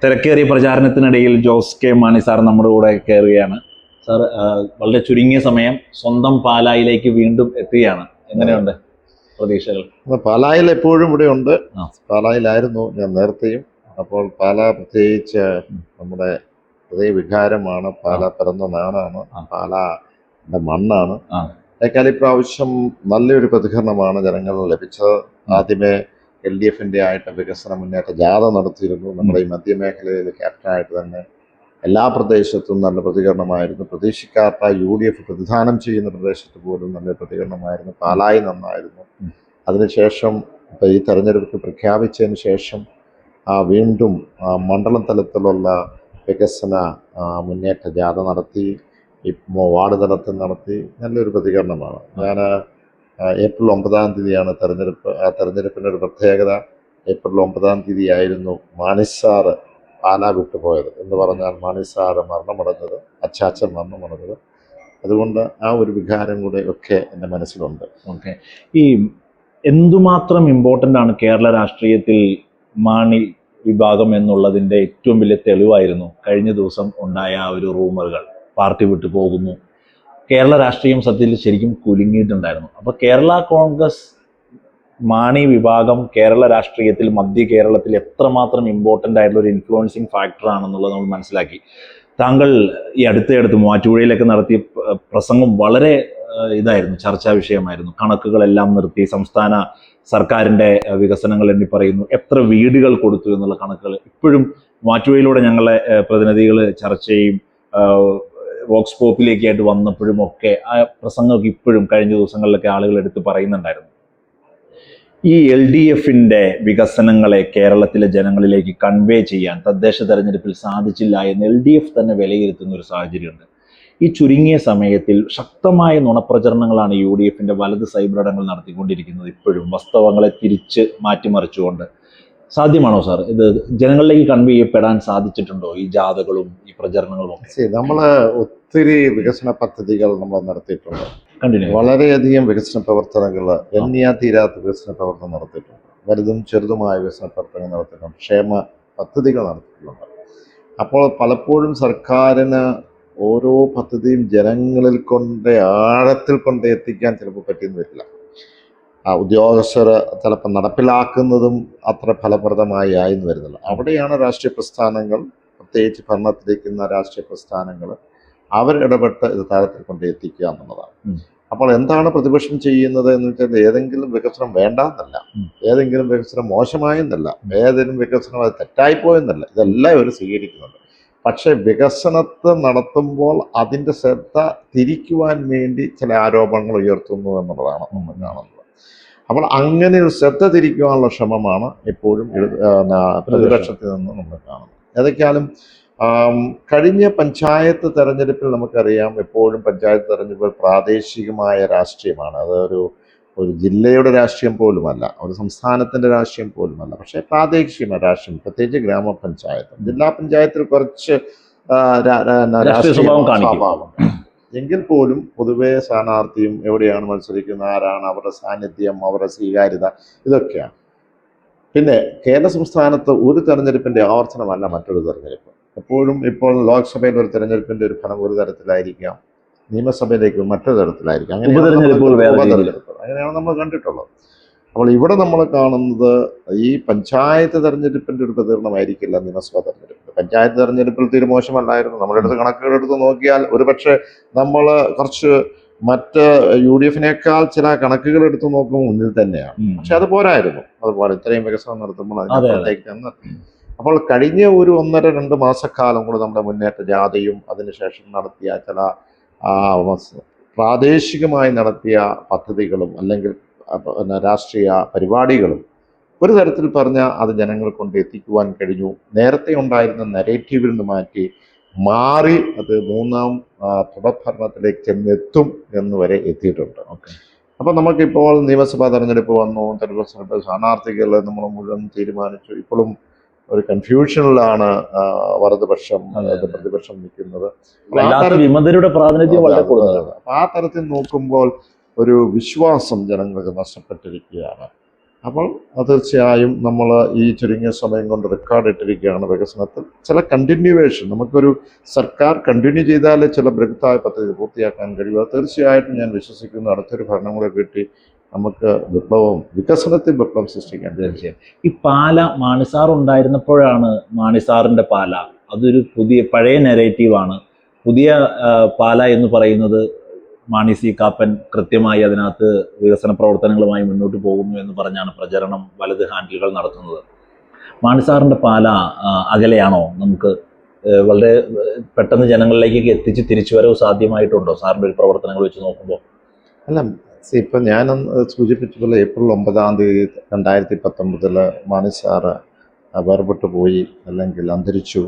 തിരക്കേറിയ പ്രചാരണത്തിനിടയിൽ Jose K Mani sir നമ്മുടെ കൂടെ കയറുകയാണ്. സാർ വളരെ ചുരുങ്ങിയ സമയം സ്വന്തം പാലായിലേക്ക് വീണ്ടും എത്തുകയാണ്. എങ്ങനെയുണ്ട് പ്രതീക്ഷകൾ? പാലായിൽ എപ്പോഴും ഇവിടെ ഉണ്ട്. പാലായിലായിരുന്നു ഞാൻ നേരത്തെയും. അപ്പോൾ പാല പ്രത്യേകിച്ച് നമ്മുടെ ഹൃദയവികാരമാണ്. പാല പിറന്ന നാടാണ്, പാലയുടെ മണ്ണാണ്. ഏക്കാൾ ഇപ്രാവശ്യം നല്ലൊരു പ്രതികരണമാണ് ജനങ്ങളിൽ ലഭിച്ചത്. ആദ്യമേ LDFന്റെ ആയിട്ട് വികസന മുന്നേറ്റ ജാഥ നടത്തിയിരുന്നു. നമ്മുടെ ഈ മധ്യമേഖലയിൽ ക്യാപ്റ്റനായിട്ട് തന്നെ എല്ലാ പ്രദേശത്തും നല്ല പ്രതികരണമായിരുന്നു. പ്രതീക്ഷിക്കാത്ത UDF പ്രതിദാനം ചെയ്യുന്ന പ്രദേശത്ത് പോലും നല്ല പ്രതികരണമായിരുന്നു. പാലായി നന്നായിരുന്നു. അതിനുശേഷം ഇപ്പോൾ ഈ തെരഞ്ഞെടുപ്പ് പ്രഖ്യാപിച്ചതിന് ശേഷം വീണ്ടും മണ്ഡലം തലത്തിലുള്ള വികസന മുന്നേറ്റ ജാഥ നടത്തി, വാർഡ് തലത്തിൽ നടത്തി. നല്ലൊരു പ്രതികരണമാണ്. ഞാൻ ഏപ്രിൽ 9-ാം തീയതിയാണ് തെരഞ്ഞെടുപ്പ്. ആ തെരഞ്ഞെടുപ്പിൻ്റെ ഒരു പ്രത്യേകത, ഏപ്രിൽ 9-ാം തീയതി ആയിരുന്നു മാണി സാറ് പാലാ വിട്ടുപോയത്. എന്ന് പറഞ്ഞാൽ മാണി സാറ് മരണമടഞ്ഞത്, അച്ചാച്ചൻ മരണമടഞ്ഞത്. അതുകൊണ്ട് ആ ഒരു വികാരം കൂടെ ഒക്കെ എൻ്റെ മനസ്സിലുണ്ട്. ഓക്കെ, ഈ എന്തുമാത്രം ഇമ്പോർട്ടൻ്റ് ആണ് കേരള രാഷ്ട്രീയത്തിൽ മാണി വിഭാഗം എന്നുള്ളതിൻ്റെ ഏറ്റവും വലിയ തെളിവായിരുന്നു കഴിഞ്ഞ ദിവസം ഉണ്ടായ ആ ഒരു റൂമറുകൾ. പാർട്ടി വിട്ടു പോകുന്നു. കേരള രാഷ്ട്രീയം സത്യത്തിൽ ശരിക്കും കുലുങ്ങിയിട്ടുണ്ടായിരുന്നു. അപ്പോൾ കേരള കോൺഗ്രസ് മാണി വിഭാഗം കേരള രാഷ്ട്രീയത്തിൽ, മധ്യ കേരളത്തിൽ എത്രമാത്രം ഇമ്പോർട്ടൻ്റ് ആയിട്ടുള്ള ഒരു ഇൻഫ്ലുവൻസിങ് ഫാക്ടറാണെന്നുള്ളത് നമ്മൾ മനസ്സിലാക്കി. താങ്കൾ ഈ അടുത്തടുത്ത് മൂവാറ്റുപുഴയിലൊക്കെ നടത്തിയ പ്രസംഗം വളരെ ഇതായിരുന്നു, ചർച്ചാ വിഷയമായിരുന്നു. കണക്കുകളെല്ലാം നിർത്തി സംസ്ഥാന സർക്കാരിൻ്റെ വികസനങ്ങൾ എണ്ണി പറയുന്നു. എത്ര വീടുകൾ കൊടുത്തു എന്നുള്ള കണക്കുകൾ ഇപ്പോഴും മൂവാറ്റുപുഴയിലൂടെ ഞങ്ങളെ പ്രതിനിധികൾ ചർച്ച ചെയ്യും. വോക്സ് പോപ്പിലേക്കായിട്ട് വന്നപ്പോഴും ഒക്കെ ആ പ്രസംഗമൊക്കെ ഇപ്പോഴും കഴിഞ്ഞ ദിവസങ്ങളിലൊക്കെ ആളുകൾ എടുത്ത് പറയുന്നുണ്ടായിരുന്നു. ഈ LDFന്റെ വികസനങ്ങളെ കേരളത്തിലെ ജനങ്ങളിലേക്ക് കൺവേ ചെയ്യാൻ തദ്ദേശ തെരഞ്ഞെടുപ്പിൽ സാധിച്ചില്ല എന്ന് LDF തന്നെ വിലയിരുത്തുന്ന ഒരു സാഹചര്യമുണ്ട്. ഈ ചുരുങ്ങിയ സമയത്തിൽ ശക്തമായ നുണപ്രചരണങ്ങളാണ് UDFന്റെ വലത് സൈബറിടങ്ങൾ നടത്തിക്കൊണ്ടിരിക്കുന്നത്. ഇപ്പോഴും വാസ്തവങ്ങളെ തിരിച്ച് മാറ്റിമറിച്ചുകൊണ്ട്. സാധ്യമാണോ സാർ ഇത് ജനങ്ങളിലേക്ക് കൺവേ ചെയ്യപ്പെടാൻ സാധിച്ചിട്ടുണ്ടോ ഈ ജാഥകളും ഈ പ്രചരണങ്ങളും ഒക്കെ? നമ്മൾ ഒത്തിരി വികസന പദ്ധതികൾ നമ്മൾ നടത്തിയിട്ടുണ്ട്. കണ്ടിന്യൂ. വളരെയധികം വികസന പ്രവർത്തനങ്ങൾ, എണ്ണിയാ തീരാത്ത വികസന പ്രവർത്തനം നടത്തിയിട്ടുണ്ട്. വലുതും ചെറുതുമായ വികസന പ്രവർത്തനങ്ങൾ നടത്തിയിട്ടുണ്ട്. ക്ഷേമ പദ്ധതികൾ നടത്തിയിട്ടുണ്ട്. അപ്പോൾ പലപ്പോഴും സർക്കാരിന് ഓരോ പദ്ധതിയും ജനങ്ങളിൽ ആഴത്തിൽ കൊണ്ട് എത്തിക്കാൻ ചിലപ്പോൾ പറ്റിയെന്ന് വരില്ല. ഉദ്യോഗസ്ഥർ ചിലപ്പോൾ നടപ്പിലാക്കുന്നതും അത്ര ഫലപ്രദമായി ആയെന്ന് വരുന്നില്ല. അവിടെയാണ് രാഷ്ട്രീയ പ്രസ്ഥാനങ്ങൾ, പ്രത്യേകിച്ച് ഭരണത്തിലിരിക്കുന്ന രാഷ്ട്രീയ പ്രസ്ഥാനങ്ങൾ, അവരിടപെട്ട് ഇത് താഴത്തിൽ കൊണ്ട് എത്തിക്കുക എന്നുള്ളതാണ്. അപ്പോൾ എന്താണ് പ്രതിപക്ഷം ചെയ്യുന്നത് എന്ന് വെച്ചാൽ, ഏതെങ്കിലും വികസനം വേണ്ടെന്നല്ല, ഏതെങ്കിലും വികസനം മോശമായെന്നല്ല, ഏതെങ്കിലും വികസനം അത് തെറ്റായിപ്പോയെന്നല്ല, ഇതെല്ലാം ഇവർ സ്വീകരിക്കുന്നുണ്ട്. പക്ഷേ വികസനത്തെ നടത്തുമ്പോൾ അതിൻ്റെ ശ്രദ്ധ തിരിക്കുവാൻ വേണ്ടി ചില ആരോപണങ്ങൾ ഉയർത്തുന്നു എന്നുള്ളതാണ് നമ്മൾ കാണുന്നത്. അപ്പോൾ അങ്ങനെ ഒരു ശ്രദ്ധ തിരിക്കുവാനുള്ള ശ്രമമാണ് എപ്പോഴും പ്രതിപക്ഷത്തിൽ നിന്ന് നമ്മൾ കാണുന്നത്. ഏതൊക്കെയാലും കഴിഞ്ഞ പഞ്ചായത്ത് തെരഞ്ഞെടുപ്പിൽ നമുക്കറിയാം, എപ്പോഴും പഞ്ചായത്ത് തെരഞ്ഞെടുപ്പ് പ്രാദേശികമായ രാഷ്ട്രീയമാണ്. അത് ഒരു ജില്ലയുടെ രാഷ്ട്രീയം പോലുമല്ല, ഒരു സംസ്ഥാനത്തിൻ്റെ രാഷ്ട്രീയം പോലുമല്ല. പക്ഷേ പ്രാദേശികമായ രാഷ്ട്രീയം, പ്രത്യേകിച്ച് ഗ്രാമപഞ്ചായത്ത്, ജില്ലാ പഞ്ചായത്തിൽ കുറച്ച് രാഷ്ട്രീയ സ്വഭാവമുണ്ട്. എങ്കിൽ പോലും പൊതുവെ സ്ഥാനാർത്ഥിയും എവിടെയാണ് മത്സരിക്കുന്നത്, ആരാണ്, അവരുടെ സാന്നിധ്യം, അവരുടെ സ്വീകാര്യത, ഇതൊക്കെയാണ്. പിന്നെ കേരള സംസ്ഥാനത്ത് ഒരു തെരഞ്ഞെടുപ്പിൻ്റെ ആവർത്തനമല്ല മറ്റൊരു തെരഞ്ഞെടുപ്പ്. എപ്പോഴും ഇപ്പോൾ ലോക്സഭയിൽ ഒരു തെരഞ്ഞെടുപ്പിൻ്റെ ഒരു ഫലം ഒരു തരത്തിലായിരിക്കാം, നിയമസഭയിലേക്ക് മറ്റൊരു തരത്തിലായിരിക്കാം. അങ്ങനെയാണ് നമ്മൾ കണ്ടിട്ടുള്ളത്. അപ്പോൾ ഇവിടെ നമ്മൾ കാണുന്നത് ഈ പഞ്ചായത്ത് തെരഞ്ഞെടുപ്പിൻ്റെ ഒരു പ്രതികരണമായിരിക്കില്ല നിയമസഭാ തെരഞ്ഞെടുപ്പ്. പഞ്ചായത്ത് തെരഞ്ഞെടുപ്പിൽ തീരെ മോശമല്ലായിരുന്നു. നമ്മുടെ അടുത്ത് കണക്കുകളെടുത്ത് നോക്കിയാൽ ഒരുപക്ഷെ നമ്മൾ കുറച്ച് മറ്റ് UDFനേക്കാൾ ചില കണക്കുകൾ എടുത്ത് നോക്കുമ്പോൾ മുന്നിൽ തന്നെയാണ്. പക്ഷെ അത് പോരായിരുന്നു. അതുപോലെ ഇത്രയും വികസനം നടത്തുമ്പോൾ അതിനപ്പുറത്തേക്ക് ചെന്ന്, അപ്പോൾ കഴിഞ്ഞ ഒരു 1-2 മാസക്കാലം കൂടെ നമ്മുടെ മുന്നേറ്റ ജാഥയും അതിനുശേഷം നടത്തിയ ചില പ്രാദേശികമായി നടത്തിയ പദ്ധതികളും അല്ലെങ്കിൽ രാഷ്ട്രീയ പരിപാടികളും ഒരു തരത്തിൽ പറഞ്ഞാൽ അത് ജനങ്ങൾ കൊണ്ട് എത്തിക്കുവാൻ കഴിഞ്ഞു. നേരത്തെ ഉണ്ടായിരുന്ന നരേറ്റീവിൽ നിന്ന് മാറി അത് 3ാം തുടർഭരണത്തിലേക്ക് ചെന്നെത്തും എന്ന് വരെ എത്തിയിട്ടുണ്ട്. അപ്പോൾ നമുക്കിപ്പോൾ നിയമസഭാ തെരഞ്ഞെടുപ്പ് വന്നു, തെരഞ്ഞെടുപ്പ് സ്ഥാനാർത്ഥികൾ നമ്മൾ മുഴുവൻ തീരുമാനിച്ചു. ഇപ്പോഴും ഒരു കൺഫ്യൂഷനിലാണ് വലതുപക്ഷം പ്രതിപക്ഷം നിൽക്കുന്നത്. ആ തരത്തിൽ നോക്കുമ്പോൾ ഒരു വിശ്വാസം ജനങ്ങൾക്ക് നഷ്ടപ്പെട്ടിരിക്കുകയാണ്. അപ്പോൾ തീർച്ചയായും നമ്മൾ ഈ ചുരുങ്ങിയ സമയം കൊണ്ട് റെക്കോർഡ് ഇട്ടിരിക്കുകയാണ് വികസനത്തിൽ. ചില കണ്ടിന്യൂവേഷൻ നമുക്കൊരു സർക്കാർ കണ്ടിന്യൂ ചെയ്താലേ ചില ബൃഹത്തായ പദ്ധതി പൂർത്തിയാക്കാൻ കഴിയുക. തീർച്ചയായിട്ടും ഞാൻ വിശ്വസിക്കുന്നു അടുത്തൊരു ഭരണം കൂടെ കിട്ടി നമുക്ക് വികസനത്തിൽ വിപ്ലവം സൃഷ്ടിക്കാൻ കഴിയും. തീർച്ചയായും. ഈ പാല മാണിസാർ ഉണ്ടായിരുന്നപ്പോഴാണ് മാണിസാറിന്റെ പാല, അതൊരു പഴയ നെറേറ്റീവാണ്. പുതിയ പാല എന്ന് പറയുന്നത് മാണി സി കാപ്പൻ കൃത്യമായി അതിനകത്ത് വികസന പ്രവർത്തനങ്ങളുമായി മുന്നോട്ട് പോകുന്നു എന്ന് പറഞ്ഞാണ് പ്രചരണം വലത് ഹാൻഡിലുകൾ നടത്തുന്നത്. മാണിസാറിന്റെ പാല അകലെയാണോ? നമുക്ക് വളരെ പെട്ടെന്ന് ജനങ്ങളിലേക്കൊക്കെ എത്തിച്ച് തിരിച്ചുവരവ് സാധ്യമായിട്ടുണ്ടോ സാറിന്റെ ഒരു പ്രവർത്തനങ്ങൾ വെച്ച് നോക്കുമ്പോൾ? അല്ല, ഇപ്പം ഞാൻ സൂചിപ്പിച്ചതുപോലെ ഏപ്രിൽ 9 2019 മാണി സാറ് വേർപെട്ടു പോയി, അല്ലെങ്കിൽ അന്തരിച്ചു.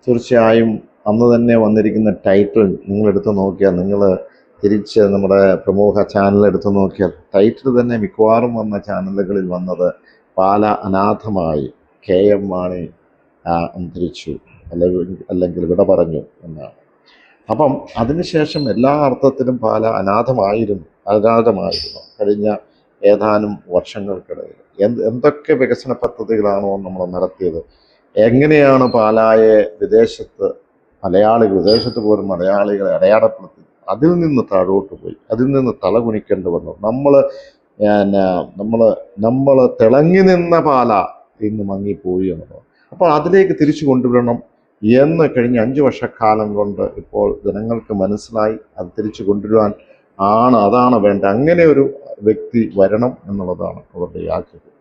തീർച്ചയായും അന്ന് തന്നെ വന്നിരിക്കുന്ന ടൈറ്റിൽ നിങ്ങളെടുത്ത് നോക്കിയാൽ, നിങ്ങൾ തിരിച്ച് നമ്മുടെ പ്രമുഖ ചാനൽ എടുത്ത് നോക്കിയാൽ ടൈറ്റിൽ തന്നെ മിക്കവാറും വന്ന ചാനലുകളിൽ വന്നത് പാല അനാഥമായി, KM മാണി അന്തരിച്ചു അല്ലെങ്കിൽ വിട പറഞ്ഞു എന്നാണ്. അപ്പം അതിനുശേഷം എല്ലാ അർത്ഥത്തിലും പാല അനാഥമായിരുന്നു കഴിഞ്ഞ ഏതാനും വർഷങ്ങൾക്കിടയിൽ. എന്തൊക്കെ വികസന പദ്ധതികളാണോ നമ്മൾ നടത്തിയത്, എങ്ങനെയാണ് പാലായെ വിദേശത്ത് പോലും മലയാളികളെ അടയാളപ്പെടുത്തി, അതിൽ നിന്ന് താഴോട്ട് പോയി, അതിൽ നിന്ന് തലകുനിക്കേണ്ടി വന്നു. നമ്മൾ തിളങ്ങി നിന്ന പാല ഇന്ന് മങ്ങിപ്പോയി എന്നുള്ളത്. അപ്പോൾ അതിലേക്ക് തിരിച്ചു കൊണ്ടുവരണം എന്ന് കഴിഞ്ഞ 5 വർഷക്കാലം കൊണ്ട് ഇപ്പോൾ ജനങ്ങൾക്ക് മനസ്സിലായി. അത് തിരിച്ചു കൊണ്ടുവരാൻ അതാണ് വേണ്ടത്. അങ്ങനെ ഒരു വ്യക്തി വരണം എന്നുള്ളതാണ് അവരുടെ ആഗ്രഹം.